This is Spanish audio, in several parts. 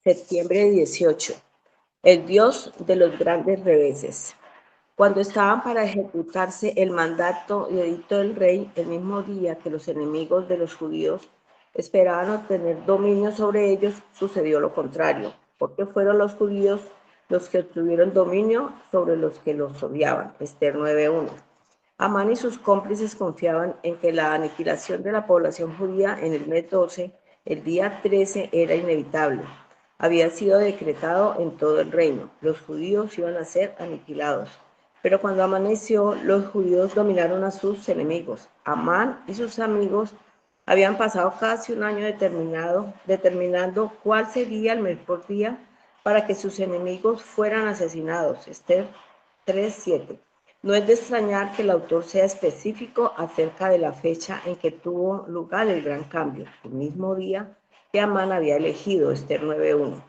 Septiembre 18. El Dios de los grandes reveses. Cuando estaban para ejecutarse el mandato y edicto del rey, el mismo día que los enemigos de los judíos esperaban obtener dominio sobre ellos, sucedió lo contrario, porque fueron los judíos los que obtuvieron dominio sobre los que los odiaban. Esther 9:1. Amán y sus cómplices confiaban en que la aniquilación de la población judía en el mes 12, el día 13, era inevitable. Había sido decretado en todo el reino. Los judíos iban a ser aniquilados. Pero cuando amaneció, los judíos dominaron a sus enemigos. Amán y sus amigos habían pasado casi un año determinando cuál sería el mejor día para que sus enemigos fueran asesinados. Esther 3:7. No es de extrañar que el autor sea específico acerca de la fecha en que tuvo lugar el gran cambio, el mismo día que Amán había elegido. Esther 9:1.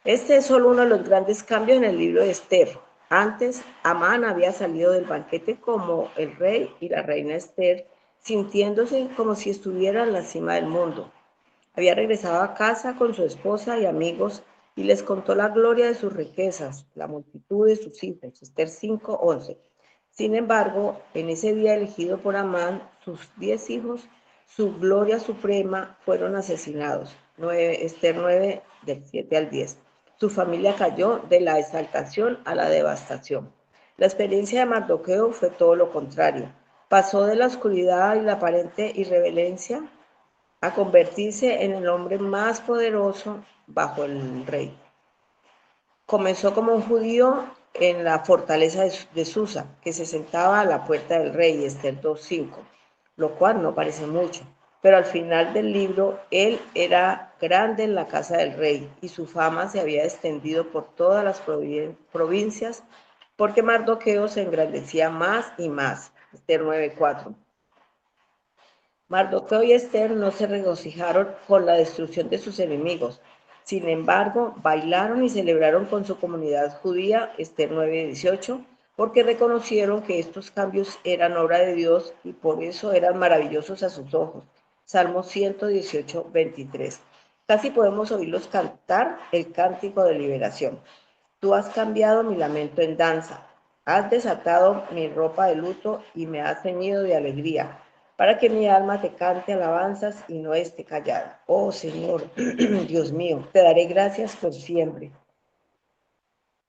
Este es solo uno de los grandes cambios en el libro de Esther. Antes, Amán había salido del banquete como el rey y la reina Esther, sintiéndose como si estuviera en la cima del mundo. Había regresado a casa con su esposa y amigos y les contó la gloria de sus riquezas, la multitud de sus hijos. Esther 5:11. Sin embargo, en ese día elegido por Amán, sus 10 hijos, su gloria suprema, fueron asesinados. Esther 9, del 7 al 10. Su familia cayó de la exaltación a la devastación. La experiencia de Mardoqueo fue todo lo contrario. Pasó de la oscuridad y la aparente irreverencia a convertirse en el hombre más poderoso bajo el rey. Comenzó como un judío en la fortaleza de Susa, que se sentaba a la puerta del rey, Esther 2:5, lo cual no parece mucho. Pero al final del libro, él era grande en la casa del rey y su fama se había extendido por todas las provincias porque Mardoqueo se engrandecía más y más. Esther 9:4. Mardoqueo y Esther no se regocijaron con la destrucción de sus enemigos. Sin embargo, bailaron y celebraron con su comunidad judía, Esther 9:18, porque reconocieron que estos cambios eran obra de Dios y por eso eran maravillosos a sus ojos. Salmo 118:23. Casi podemos oírlos cantar el cántico de liberación. Tú has cambiado mi lamento en danza, has desatado mi ropa de luto y me has ceñido de alegría, para que mi alma te cante alabanzas y no esté callada. Oh Señor, Dios mío, te daré gracias por siempre.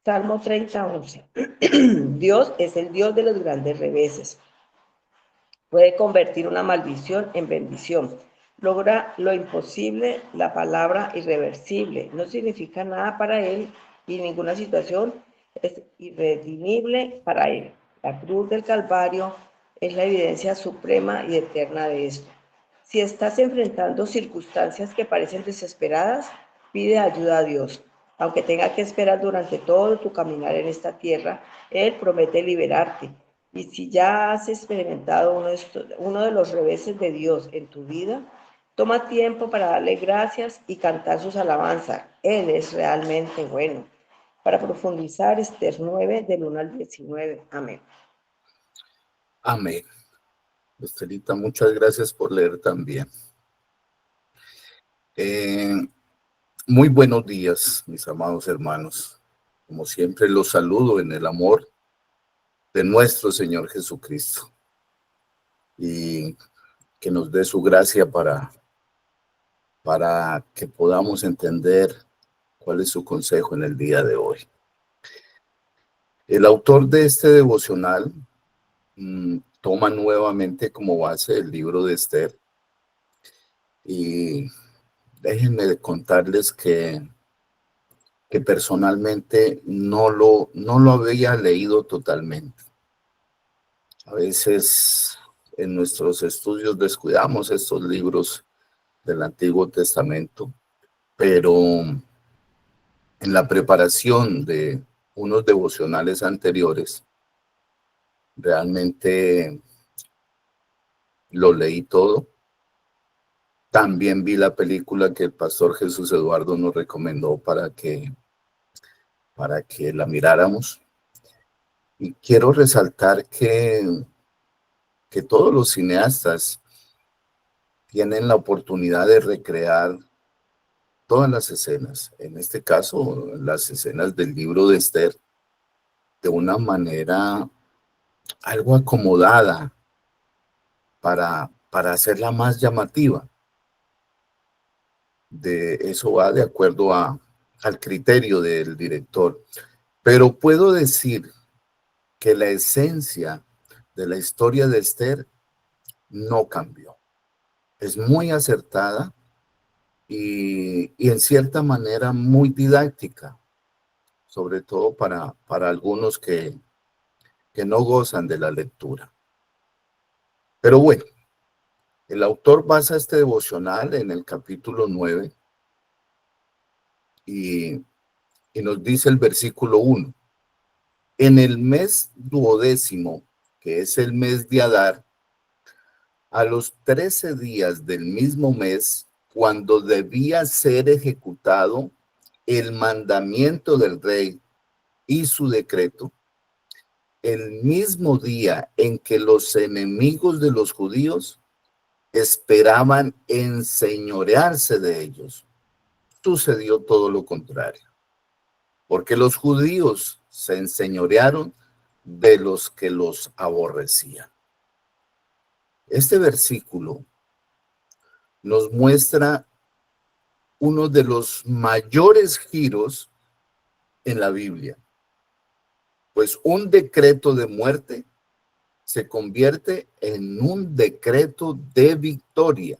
Salmo 30:11. Dios es el Dios de los grandes reveses. Puede convertir una maldición en bendición. Logra lo imposible, la palabra irreversible. No significa nada para él y ninguna situación es irredimible para él. La cruz del Calvario es la evidencia suprema y eterna de esto. Si estás enfrentando circunstancias que parecen desesperadas, pide ayuda a Dios. Aunque tenga que esperar durante todo tu caminar en esta tierra, Él promete liberarte. Y si ya has experimentado uno de los reveses de Dios en tu vida, toma tiempo para darle gracias y cantar sus alabanzas. Él es realmente bueno. Para profundizar, Esther 9, del 1 al 19. Amén. Amén. Estelita, muchas gracias por leer también. Muy buenos días, mis amados hermanos. Como siempre, los saludo en el amor de nuestro Señor Jesucristo y que nos dé su gracia para que podamos entender cuál es su consejo en el día de hoy. El autor de este devocional toma nuevamente como base el libro de Esther y déjenme contarles que personalmente no lo había leído totalmente. A veces en nuestros estudios descuidamos estos libros del Antiguo Testamento, pero en la preparación de unos devocionales anteriores, realmente lo leí todo. También vi la película que el pastor Jesús Eduardo nos recomendó para que la miráramos. Y quiero resaltar que todos los cineastas tienen la oportunidad de recrear todas las escenas, en este caso, las escenas del libro de Esther, de una manera algo acomodada para hacerla más llamativa. Eso va de acuerdo al criterio del director. Pero puedo decir que la esencia de la historia de Esther no cambió. Es muy acertada y en cierta manera muy didáctica, sobre todo para algunos que no gozan de la lectura. Pero bueno, el autor basa este devocional en el capítulo 9 y nos dice el versículo 1. En el mes duodécimo, que es el mes de Adar, a los 13 días del mismo mes, cuando debía ser ejecutado el mandamiento del rey y su decreto, el mismo día en que los enemigos de los judíos esperaban enseñorearse de ellos, sucedió todo lo contrario, porque los judíos se enseñorearon de los que los aborrecían. Este versículo nos muestra uno de los mayores giros en la Biblia, pues un decreto de muerte se convierte en un decreto de victoria.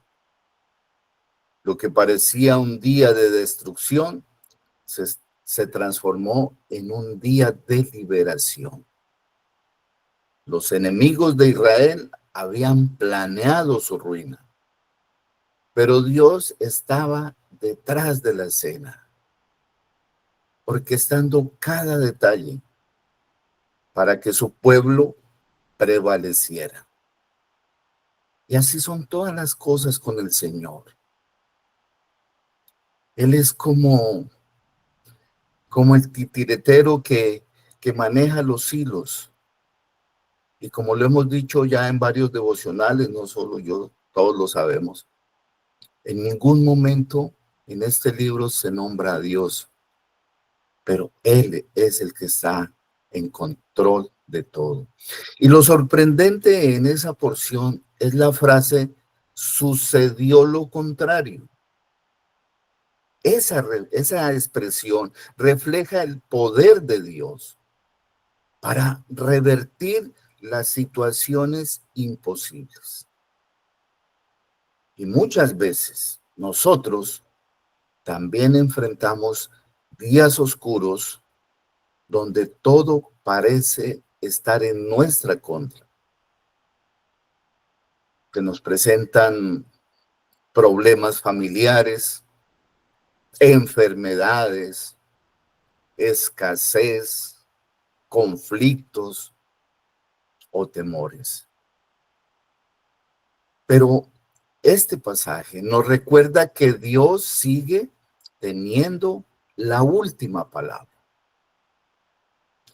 Lo que parecía un día de destrucción se transformó en un día de liberación. Los enemigos de Israel habían planeado su ruina, pero Dios estaba detrás de la escena, orquestando cada detalle para que su pueblo prevaleciera. Y así son todas las cosas con el Señor. Él es como el titiritero que maneja los hilos. Y como lo hemos dicho ya en varios devocionales, no solo yo, todos lo sabemos, en ningún momento en este libro se nombra a Dios, pero Él es el que está en control de todo. Y lo sorprendente en esa porción es la frase, sucedió lo contrario. Esa expresión refleja el poder de Dios para revertir las situaciones imposibles. Y muchas veces nosotros también enfrentamos días oscuros donde todo parece estar en nuestra contra, que nos presentan problemas familiares, enfermedades, escasez, conflictos o temores. Pero este pasaje nos recuerda que Dios sigue teniendo la última palabra.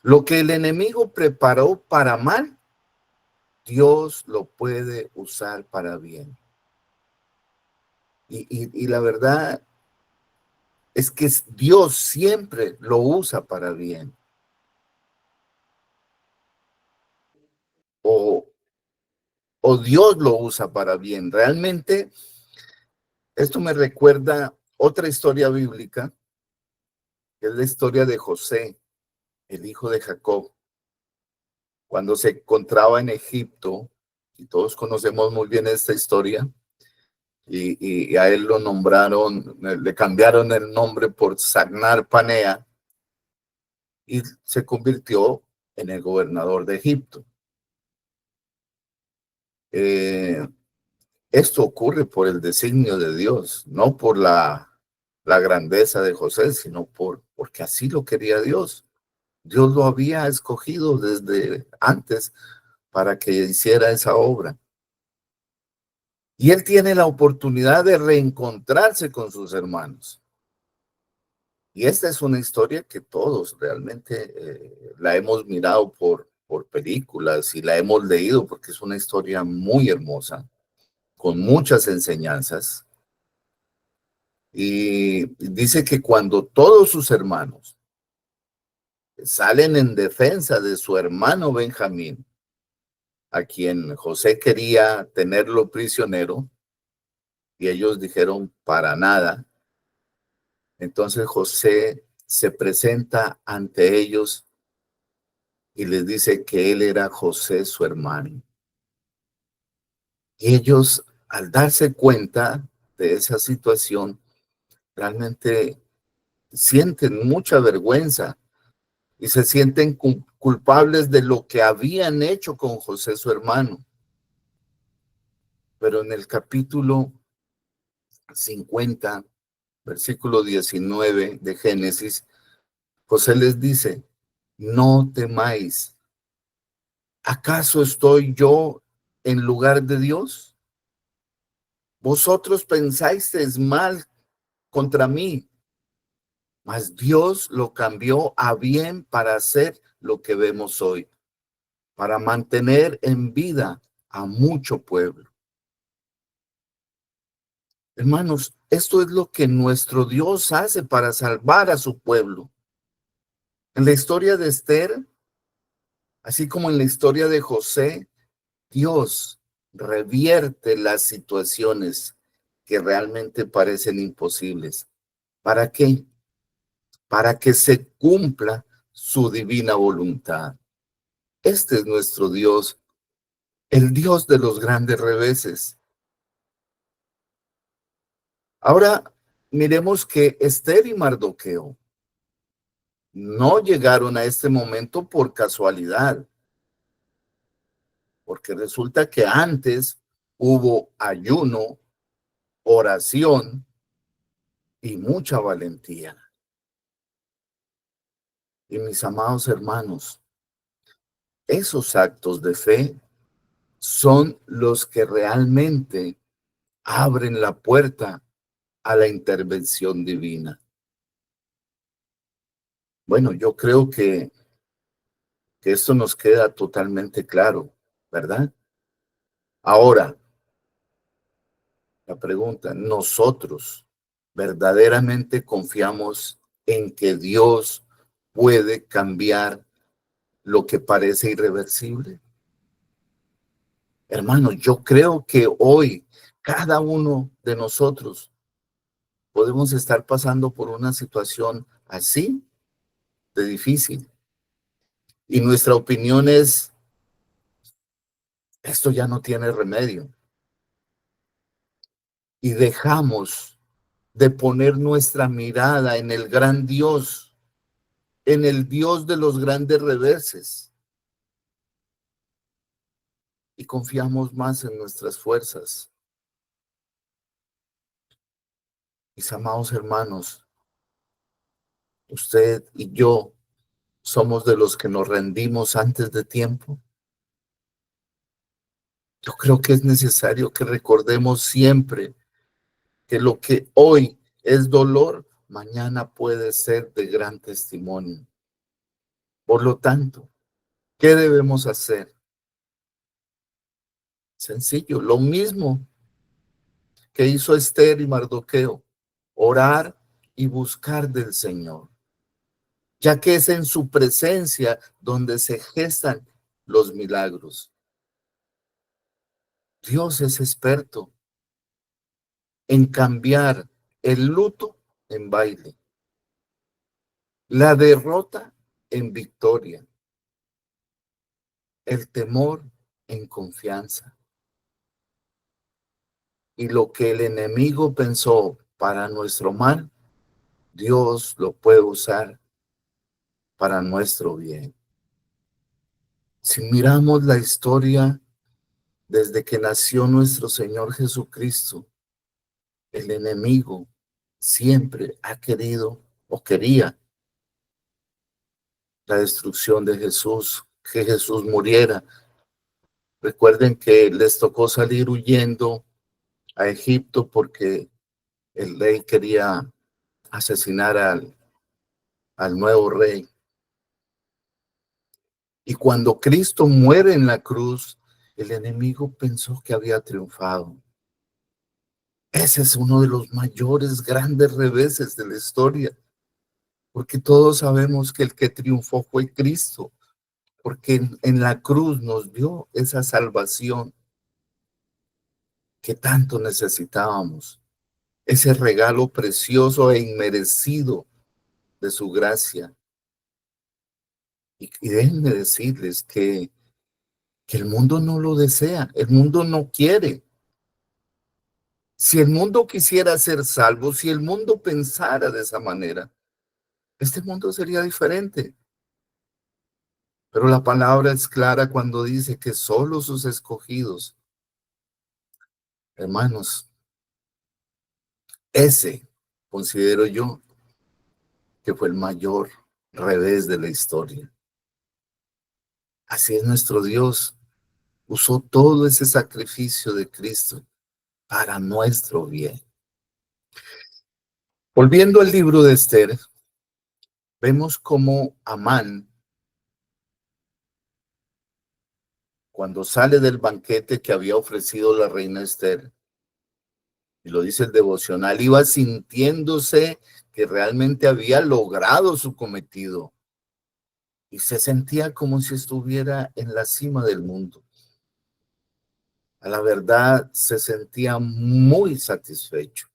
Lo que el enemigo preparó para mal, Dios lo puede usar para bien. Y la verdad es que Dios siempre lo usa para bien. O Dios lo usa para bien. Realmente, esto me recuerda otra historia bíblica, que es la historia de José, el hijo de Jacob, cuando se encontraba en Egipto, y todos conocemos muy bien esta historia, y a él lo nombraron, le cambiaron el nombre por Sagnar Panea, y se convirtió en el gobernador de Egipto. Esto ocurre por el designio de Dios, no por la grandeza de José, sino porque así lo quería Dios. Dios lo había escogido desde antes para que hiciera esa obra. Y él tiene la oportunidad de reencontrarse con sus hermanos. Y esta es una historia que todos realmente la hemos mirado por películas y la hemos leído porque es una historia muy hermosa, con muchas enseñanzas. Y dice que cuando todos sus hermanos salen en defensa de su hermano Benjamín, a quien José quería tenerlo prisionero, y ellos dijeron para nada, entonces José se presenta ante ellos y les dice que él era José, su hermano. Y ellos, al darse cuenta de esa situación, realmente sienten mucha vergüenza y se sienten culpables de lo que habían hecho con José, su hermano. Pero en el capítulo 50, versículo 19 de Génesis, José les dice, no temáis, ¿acaso estoy yo en lugar de Dios? Vosotros pensáis mal contra mí, mas Dios lo cambió a bien para hacer lo que vemos hoy, para mantener en vida a mucho pueblo. Hermanos, esto es lo que nuestro Dios hace para salvar a su pueblo. En la historia de Esther, así como en la historia de José, Dios revierte las situaciones que realmente parecen imposibles. ¿Para qué? Para que se cumpla su divina voluntad. Este es nuestro Dios, el Dios de los grandes reveses. Ahora miremos que Esther y Mardoqueo no llegaron a este momento por casualidad, porque resulta que antes hubo ayuno, oración y mucha valentía. Y mis amados hermanos, esos actos de fe son los que realmente abren la puerta a la intervención divina. Bueno, yo creo que esto nos queda totalmente claro, ¿verdad? Ahora, la pregunta, ¿nosotros verdaderamente confiamos en que Dios puede cambiar lo que parece irreversible? Hermanos, yo creo que hoy cada uno de nosotros podemos estar pasando por una situación así de difícil. Y nuestra opinión es, esto ya no tiene remedio. Y dejamos de poner nuestra mirada en el gran Dios, en el Dios de los grandes reveses. Y confiamos más en nuestras fuerzas. Mis amados hermanos, usted y yo somos de los que nos rendimos antes de tiempo. Yo creo que es necesario que recordemos siempre que lo que hoy es dolor, mañana puede ser de gran testimonio. Por lo tanto, ¿qué debemos hacer? Sencillo, lo mismo que hizo Esther y Mardoqueo, orar y buscar del Señor, ya que es en su presencia donde se gestan los milagros. Dios es experto en cambiar el luto en baile, la derrota en victoria, el temor en confianza. Y lo que el enemigo pensó para nuestro mal, Dios lo puede usar para nuestro bien. Si miramos la historia desde que nació nuestro Señor Jesucristo, el enemigo siempre ha querido o quería la destrucción de Jesús, que Jesús muriera. Recuerden que les tocó salir huyendo a Egipto porque el rey quería asesinar al nuevo rey. Y cuando Cristo muere en la cruz, el enemigo pensó que había triunfado. Ese es uno de los mayores, grandes reveses de la historia, porque todos sabemos que el que triunfó fue Cristo, porque en la cruz nos dio esa salvación que tanto necesitábamos, ese regalo precioso e inmerecido de su gracia. Y déjenme decirles que el mundo no lo desea, el mundo no quiere. Si el mundo quisiera ser salvo, si el mundo pensara de esa manera, este mundo sería diferente. Pero la palabra es clara cuando dice que solo sus escogidos, hermanos, ese considero yo que fue el mayor revés de la historia. Así es nuestro Dios. Usó todo ese sacrificio de Cristo para nuestro bien. Volviendo al libro de Esther, vemos cómo Amán, cuando sale del banquete que había ofrecido la reina Esther, y lo dice el devocional, iba sintiéndose que realmente había logrado su cometido y se sentía como si estuviera en la cima del mundo. A la verdad, se sentía muy satisfecho.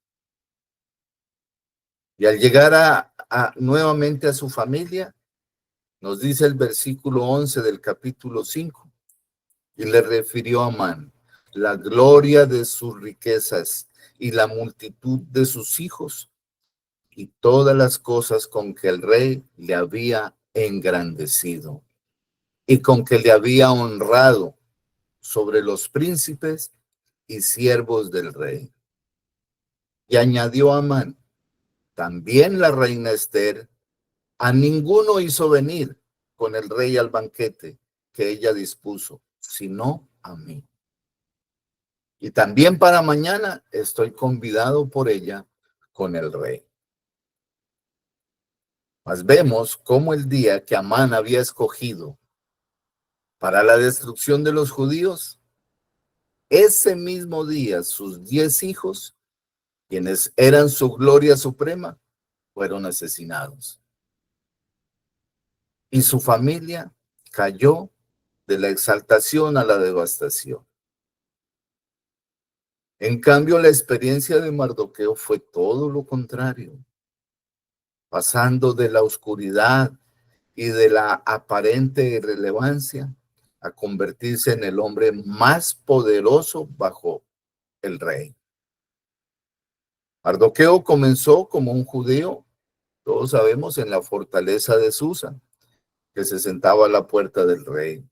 Y al llegar nuevamente a su familia, nos dice el versículo 11 del capítulo 5, y le refirió a Amán la gloria de sus riquezas y la multitud de sus hijos y todas las cosas con que el rey le había engrandecido y con que le había honrado sobre los príncipes y siervos del rey. Y añadió Amán, también la reina Esther, a ninguno hizo venir con el rey al banquete que ella dispuso, sino a mí. Y también para mañana estoy convidado por ella con el rey. Mas vemos cómo el día que Amán había escogido para la destrucción de los judíos, ese mismo día sus 10 hijos, quienes eran su gloria suprema, fueron asesinados. Y su familia cayó de la exaltación a la devastación. En cambio, la experiencia de Mardoqueo fue todo lo contrario, pasando de la oscuridad y de la aparente irrelevancia a convertirse en el hombre más poderoso bajo el rey. Mardoqueo comenzó como un judío, todos sabemos, en la fortaleza de Susa, que se sentaba a la puerta del rey,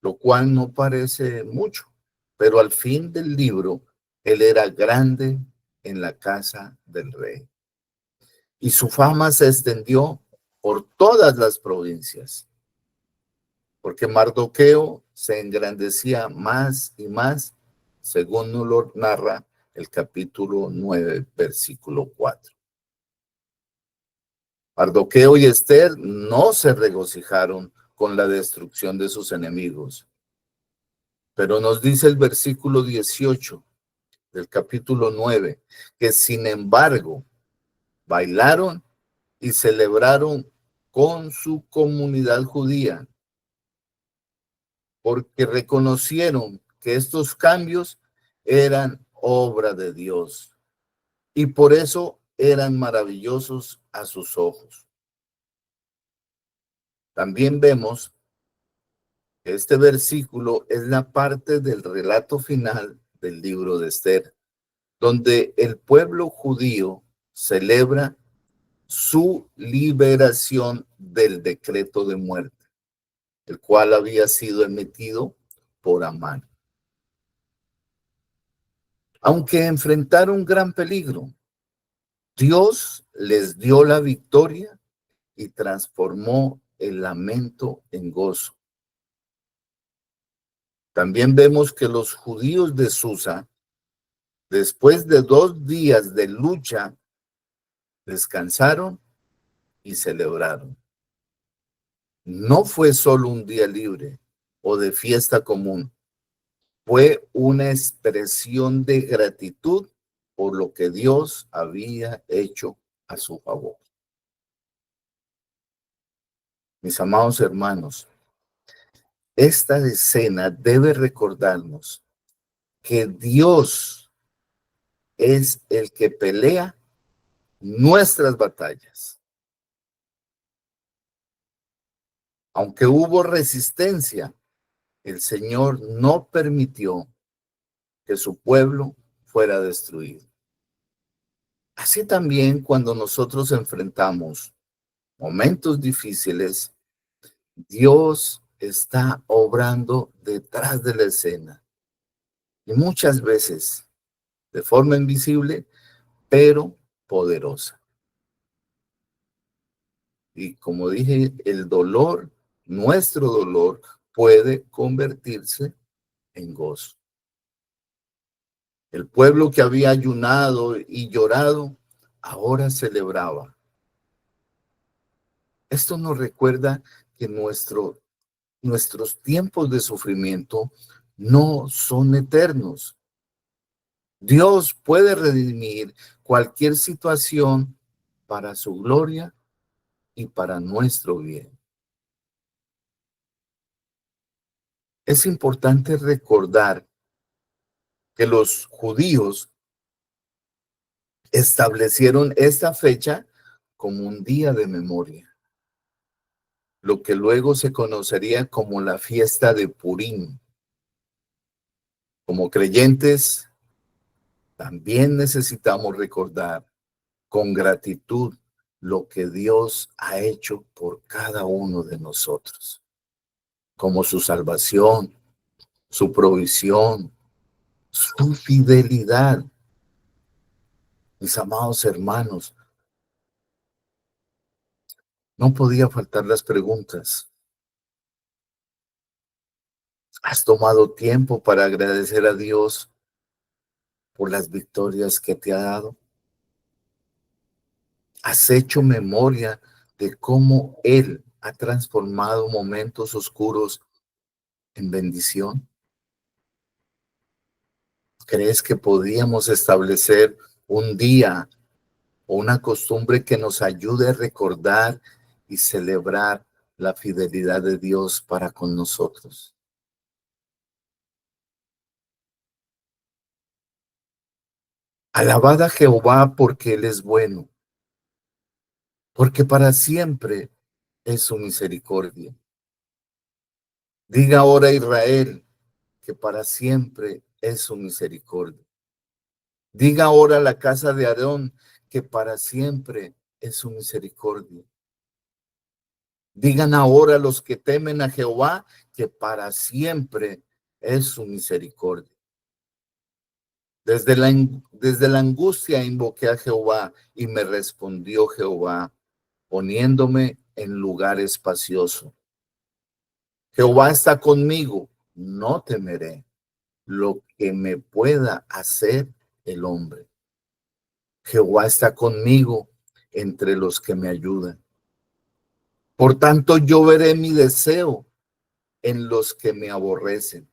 lo cual no parece mucho, pero al fin del libro, él era grande en la casa del rey. Y su fama se extendió por todas las provincias, porque Mardoqueo se engrandecía más y más, según nos lo narra el capítulo 9, versículo 4. Mardoqueo y Esther no se regocijaron con la destrucción de sus enemigos, pero nos dice el versículo 18 del capítulo 9, que sin embargo bailaron y celebraron con su comunidad judía, porque reconocieron que estos cambios eran obra de Dios y por eso eran maravillosos a sus ojos. También vemos que este versículo es la parte del relato final del libro de Esther, donde el pueblo judío celebra su liberación del decreto de muerte, el cual había sido emitido por Amán. Aunque enfrentaron un gran peligro, Dios les dio la victoria y transformó el lamento en gozo. También vemos que los judíos de Susa, después de 2 días de lucha, descansaron y celebraron. No fue solo un día libre o de fiesta común, Fue una expresión de gratitud por lo que Dios había hecho a su favor. Mis amados hermanos, esta escena debe recordarnos que Dios es el que pelea nuestras batallas. Aunque hubo resistencia, el Señor no permitió que su pueblo fuera destruido. Así también cuando nosotros enfrentamos momentos difíciles, Dios está obrando detrás de la escena. Y muchas veces de forma invisible, pero poderosa. Y como dije, el dolor, nuestro dolor, puede convertirse en gozo. El pueblo que había ayunado y llorado, ahora celebraba. Esto nos recuerda que nuestros tiempos de sufrimiento no son eternos. Dios puede redimir cualquier situación para su gloria y para nuestro bien. Es importante recordar que los judíos establecieron esta fecha como un día de memoria, lo que luego se conocería como la fiesta de Purim. Como creyentes, también necesitamos recordar con gratitud lo que Dios ha hecho por cada uno de nosotros, como su salvación, su provisión, su fidelidad. Mis amados hermanos, no podía faltar las preguntas. ¿Has tomado tiempo para agradecer a Dios por las victorias que te ha dado? ¿Has hecho memoria de cómo Él ha transformado momentos oscuros en bendición? ¿Crees que podíamos establecer un día o una costumbre que nos ayude a recordar y celebrar la fidelidad de Dios para con nosotros? Alabad a Jehová porque Él es bueno, porque para siempre es su misericordia. Diga ahora Israel que para siempre es su misericordia. Diga ahora la casa de Aarón que para siempre es su misericordia. Digan ahora los que temen a Jehová que para siempre es su misericordia. Desde la angustia invoqué a Jehová y me respondió Jehová, poniéndome en lugar espacioso. Jehová está conmigo, no temeré lo que me pueda hacer el hombre. Jehová está conmigo entre los que me ayudan. Por tanto, yo veré mi deseo en los que me aborrecen.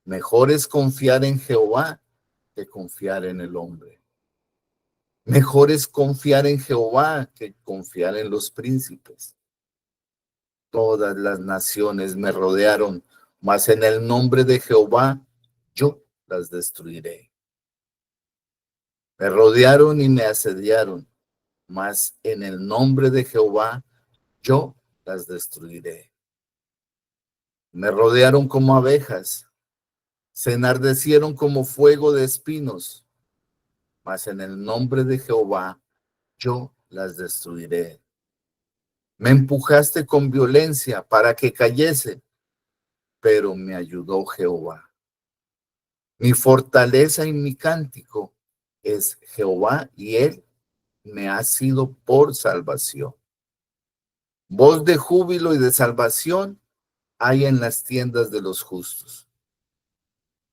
Mejor es confiar en Jehová que confiar en el hombre. Mejor es confiar en Jehová que confiar en los príncipes. Todas las naciones me rodearon, mas en el nombre de Jehová yo las destruiré. Me rodearon y me asediaron, mas en el nombre de Jehová yo las destruiré. Me rodearon como abejas, se enardecieron como fuego de espinos, mas en el nombre de Jehová yo las destruiré. Me empujaste con violencia para que cayese, pero me ayudó Jehová. Mi fortaleza y mi cántico es Jehová y Él me ha sido por salvación. Voz de júbilo y de salvación hay en las tiendas de los justos.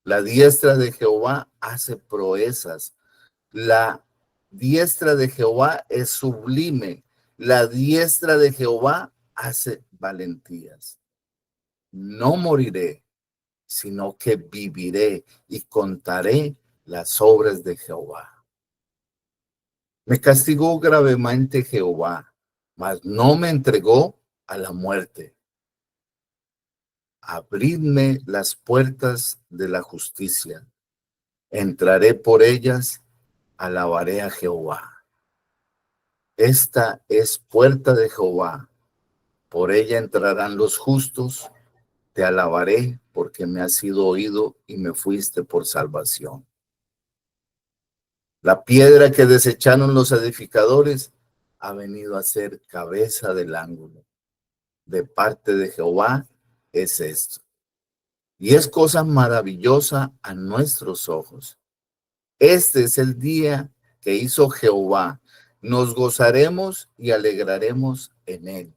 La diestra de Jehová hace proezas. La diestra de Jehová es sublime. La diestra de Jehová hace valentías. No moriré, sino que viviré y contaré las obras de Jehová. Me castigó gravemente Jehová, mas no me entregó a la muerte. Abridme las puertas de la justicia. Entraré por ellas, alabaré a Jehová. Esta es puerta de Jehová. Por ella entrarán los justos. Te alabaré porque me has sido oído y me fuiste por salvación. La piedra que desecharon los edificadores ha venido a ser cabeza del ángulo. De parte de Jehová es esto. Y es cosa maravillosa a nuestros ojos. Este es el día que hizo Jehová. Nos gozaremos y alegraremos en él.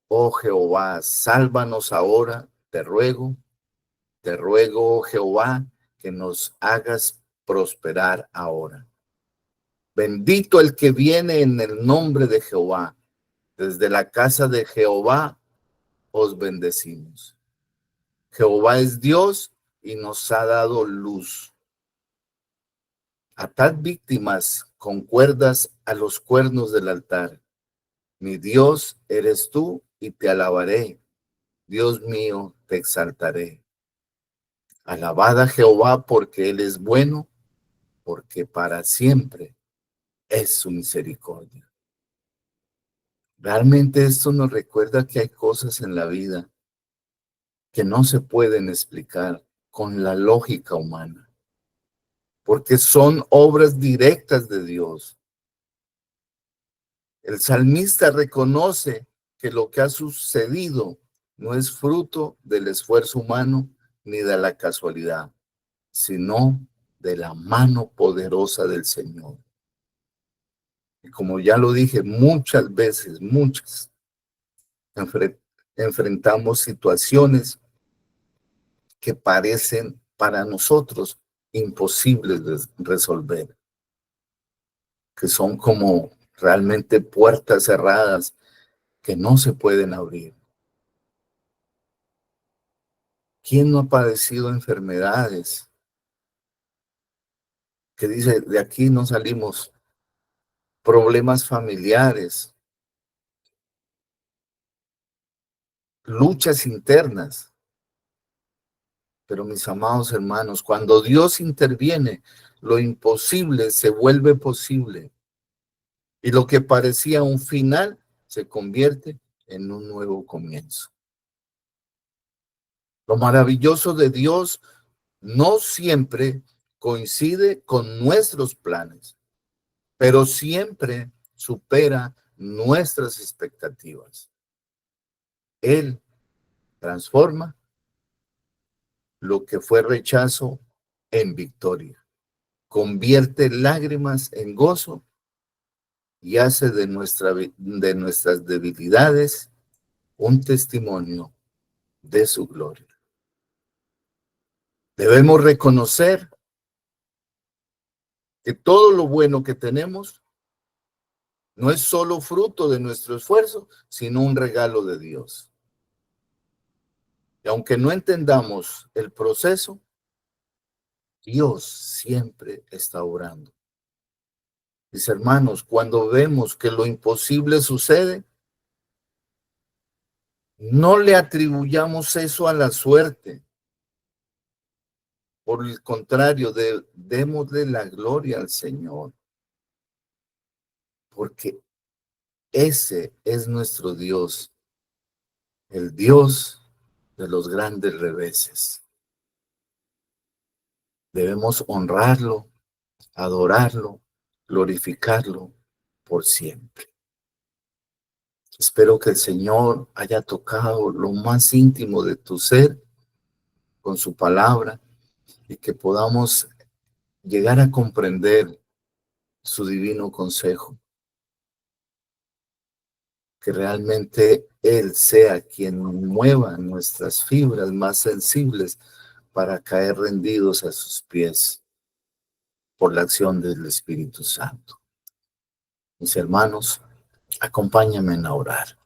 Oh Jehová, sálvanos ahora, te ruego, oh Jehová, que nos hagas prosperar ahora. Bendito el que viene en el nombre de Jehová. Desde la casa de Jehová os bendecimos. Jehová es Dios y nos ha dado luz. Atad víctimas con cuerdas a los cuernos del altar. Mi Dios eres tú y te alabaré. Dios mío, te exaltaré. Alabad a Jehová porque Él es bueno, porque para siempre es su misericordia. Realmente esto nos recuerda que hay cosas en la vida que no se pueden explicar con la lógica humana, porque son obras directas de Dios. El salmista reconoce que lo que ha sucedido no es fruto del esfuerzo humano ni de la casualidad, sino de la mano poderosa del Señor. Y como ya lo dije muchas veces, enfrentamos situaciones que parecen para nosotros imposibles de resolver, que son como realmente puertas cerradas que no se pueden abrir. ¿Quién no ha padecido enfermedades que dice, de aquí no salimos? Problemas familiares, luchas internas. Pero mis amados hermanos, cuando Dios interviene, lo imposible se vuelve posible. Y lo que parecía un final se convierte en un nuevo comienzo. Lo maravilloso de Dios no siempre coincide con nuestros planes, pero siempre supera nuestras expectativas. Él transforma lo que fue rechazo en victoria, convierte lágrimas en gozo y hace de nuestras debilidades un testimonio de su gloria. Debemos reconocer que todo lo bueno que tenemos no es solo fruto de nuestro esfuerzo, sino un regalo de Dios. Y aunque no entendamos el proceso, Dios siempre está obrando. Mis hermanos, cuando vemos que lo imposible sucede, no le atribuyamos eso a la suerte. Por el contrario, démosle la gloria al Señor, porque ese es nuestro Dios, el Dios de los grandes reveses. Debemos honrarlo, adorarlo, glorificarlo por siempre. Espero que el Señor haya tocado lo más íntimo de tu ser con su palabra y que podamos llegar a comprender su divino consejo. Que realmente Él sea quien mueva nuestras fibras más sensibles para caer rendidos a sus pies por la acción del Espíritu Santo. Mis hermanos, acompáñenme a orar.